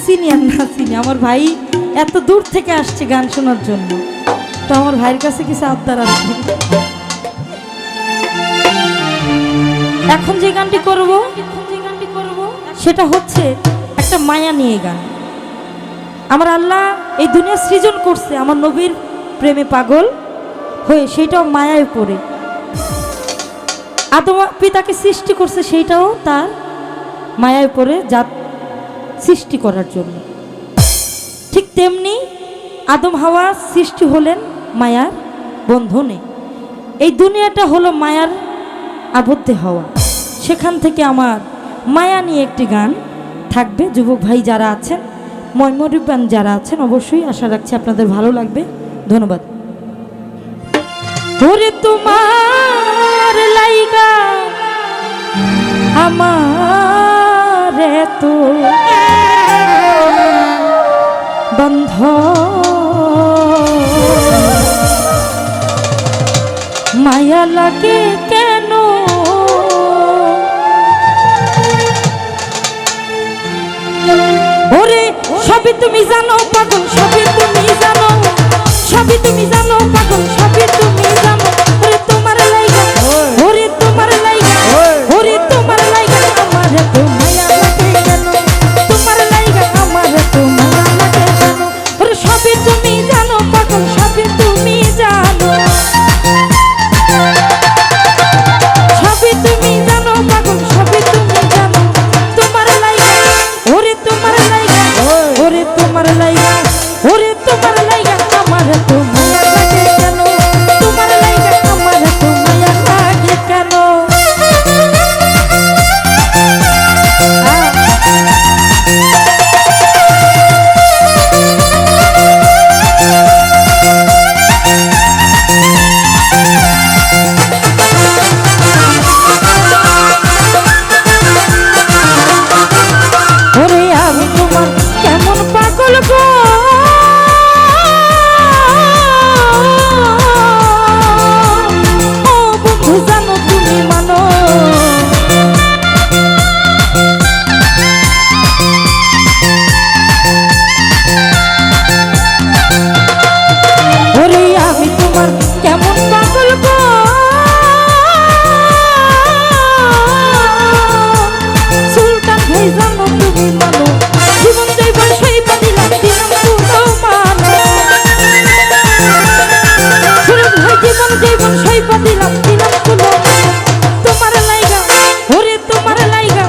চিনি আর না চিনি, আমার ভাই এত দূর থেকে আসছে গান শোনার জন্য, তো আমার ভাইয়ের কাছে কিছু আবদার আছে। এখন যে গানটি করব সেটা হচ্ছে একটা মায়া নিয়ে গান। আমার আল্লাহ এই দুনিয়া সৃজন করছে আমার নবীর প্রেমে পাগল হয়ে, সেটাও মায়ায় পড়ে। আদম পিতাকে সৃষ্টি করছে সেইটাও তার মায়ায় পড়ে জাত সৃষ্টি করার জন্য। ঠিক তেমনি আদম হাওয়া সৃষ্টি হলেন মায়ার বন্ধনে। এই দুনিয়াটা হলো মায়ার আবদ্ধে হওয়া, সেখান থেকে আমার মায়া নিয়ে একটি গান থাকবে। যুবক ভাই যারা আছেন, ময়মরিবান যারা আছেন, অবশ্যই আশা রাখছি আপনাদের ভালো লাগবে। ধন্যবাদ। ওরে তোমার লাইগা আমার এত বন্ধ, মায়া লাগে কেন? ওরে সবই তুমি জানো পাগল, সবই তুমি জানো, সবই তুমি জানো পাগল, সবই তুমি জানো। ওরে তোমার লাইগা, ওরে তোমার লাইগা, ওরে তোমার লাইগা আমার এত মায়া লাগে কেন? তোমার লাইগা আমার এত মায়া লাগে কেন? ওরে সবই তুমি জানো পাগল, সবই তুমি জানো, সবই তুমি জানো পাগল, সবই তুমি জানো। তোমার লাইগা, ওরে তোমার লাইগা, ওরে তোমার লাইগা, ওরে তোমার লাইগা আমার এত মায়া লাগে কেন? তোমার লাইগা আমার এত মায়া লাগে কেন? ওরে আমি তোমার কেমন পাগল গো, ও বন্ধু জানো তুমি মানো। ওরে আমি তোমার কেমন পাগল গো, সুলতান ভাই জানো তুমি মানো। জীবন জীবন সেই পাদিলাম দিলাম পুরো মানো, সুরজ ভাই জীবন জীবন সেই পাদিলাম দিলাম পুরো। তোমার লাইগা, ওরে তোমার লাইগা,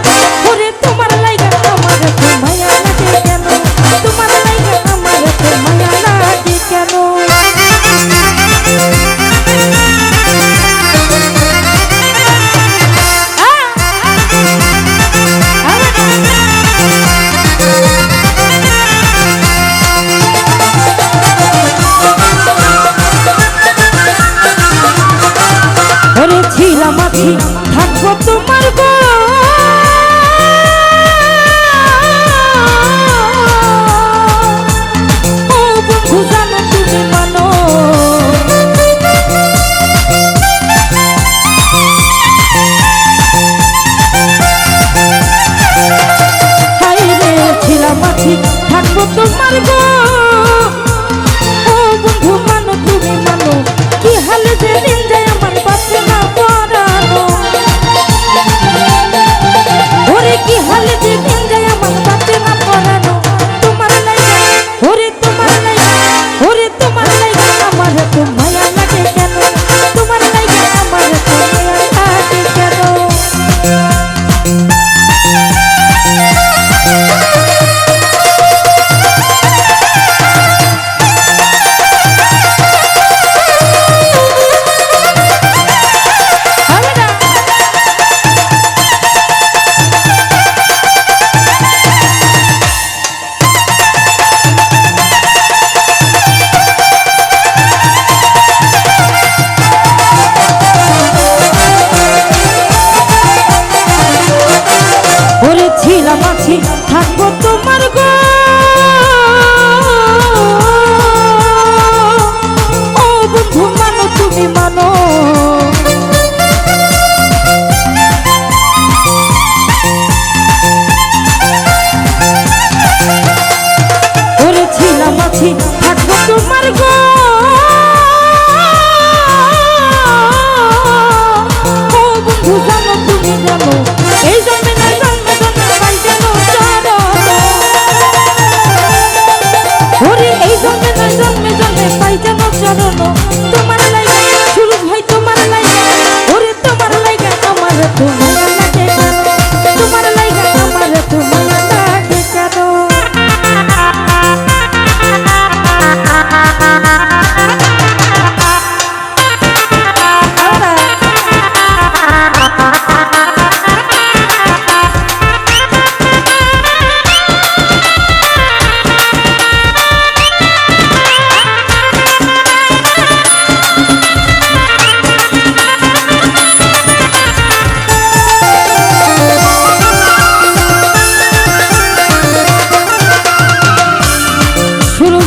ওরে তোমার লাইগা আমার এত মায়া লাগে কেন? তোমার লাইগা আমার এত মায়া লাগে কেন? ওরে ছিলাম আছি থাকবো তোমার গো, ও বন্ধু জানো তুমি মানো। হাই রে ছিলাম আছি থাকবো তোমার গো, ও বন্ধু মানো তুমি মানো। কি হালে যে দিন যায় আমার বাঁচে না পরানো, ওরে কি হালে যে দিন যায় আমার বাঁচে না পরানো। তোমার লাইগা, ওরে তোমার লাইগা, ওরে তোমার লাইগা আমার এত মায়া লাগে কেন? তোমার লাইগা আমার এত মায়া লাগে কেন?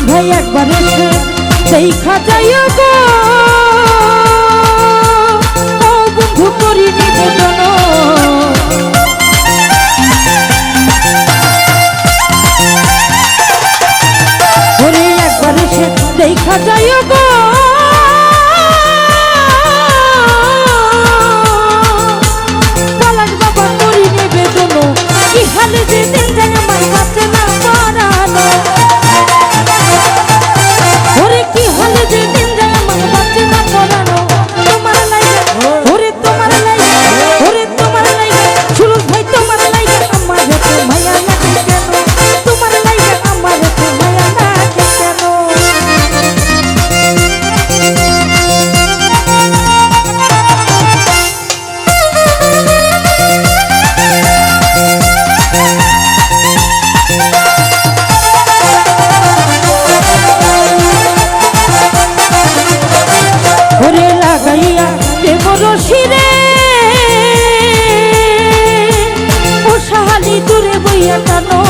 ভাই একবার এসে দেখা যাইও গো ও বন্ধু করি নিবেদন ওরে একবার এসে দেখা যাইও গো পলাশ বাবা করি নিবেদন কি হালে যে দিন যায় আমার কাছে না পড়ানো ওরে কি হালে যে দিন যায় আমার কাছে না পড়ানো তোমার লাইগা ওরে তোমার লাইগা ওরে তোমার লাইগা সুরজ ভাই তোমার লাইগা আমার এত মায়া লাগে কেন তোমার লাইগা আমার এত মায়া লাগে কেন ওরে লাগাইয়া দেব রশিরে ও সাহালি দূরে বইয়া টানো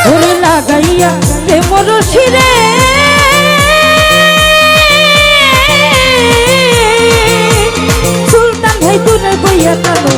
ওরে লাগাইয়া দেব রশিরে সুলতান ভাই দূরে বইয়া টানো